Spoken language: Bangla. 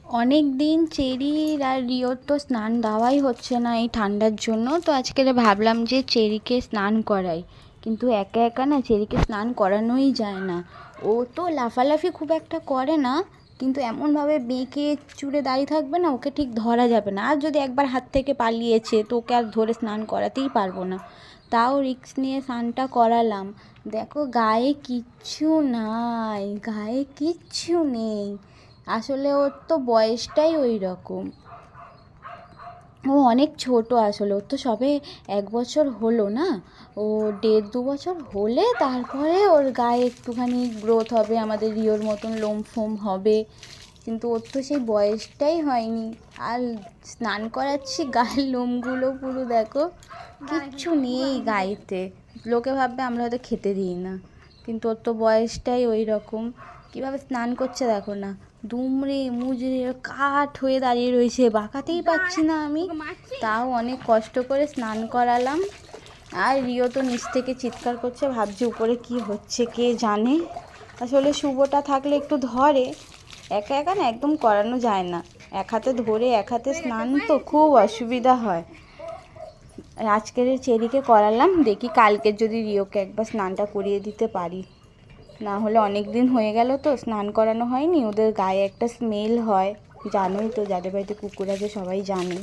অনেক দিন চেরির আর রিওর তো স্নান দেওয়াই হচ্ছে না এই ঠান্ডার জন্য। তো আজকে ভাবলাম যে চেরিকে স্নান করাই, কিন্তু একা একা না চেরিকে স্নান করানোই যায় না। ও তো লাফালাফি খুব একটা করে না, কিন্তু এমনভাবে বেঁকে চুড়ে দাঁড়িয়ে থাকবে না, ওকে ঠিক ধরা যাবে না। আর যদি একবার হাত থেকে পালিয়েছে তো ওকে আর ধরে স্নান করাতেই পারবো না। তাও রিস্ক নিয়ে স্নানটা করালাম। দেখো গায়ে কিচ্ছু নাই, গায়ে কিচ্ছু নেই। আসলে ওর তো বয়সটাই ওই রকম। ও অনেক ছোট, আসলে ওর তো সবে 1 বছর হলো না। ও 1.5-2 বছর হলে তারপরে ওর গায়ে একটুখানি গ্রোথ হবে, আমাদের রিওর মতন লোম ফোম হবে। কিন্তু ওর তো সেই বয়সটাই হয়নি। আর স্নান করাচ্ছি, গায়ের লোমগুলো পুরো দেখো, কিচ্ছু নেই গায়েতে। লোকে ভাববে আমরা হয়তো খেতে দিই না, কিন্তু ওর তো বয়সটাই ওই রকম। কীভাবে স্নান করছে দেখো না, দুমড়ে মুচড়ে কাঠ হয়ে দাঁড়িয়ে রয়েছে, বাঁকাতেই পারছি না আমি। তাও অনেক কষ্ট করে স্নান করালাম। আর রিও তো নিচ থেকে চিৎকার করছে, ভাবছি উপরে কি হচ্ছে কে জানে। আসলে শুভটা থাকলে একটু ধরে, একা একা না একদম করানো যায় না। এক হাতে ধরে এক হাতে স্নান তো খুব অসুবিধা হয়। আজকের চেরিকে করালাম, দেখি কালকে যদি রিওকে একবার স্নানটা করিয়ে দিতে পারি। না হলে অনেক দিন হয়ে গেল তো স্নান করানো হয়নি। ওদের গায়ে একটা স্মেল হয়, জানোই তো, যাদের বাড়িতে কুকুর আছে সবাই জানে।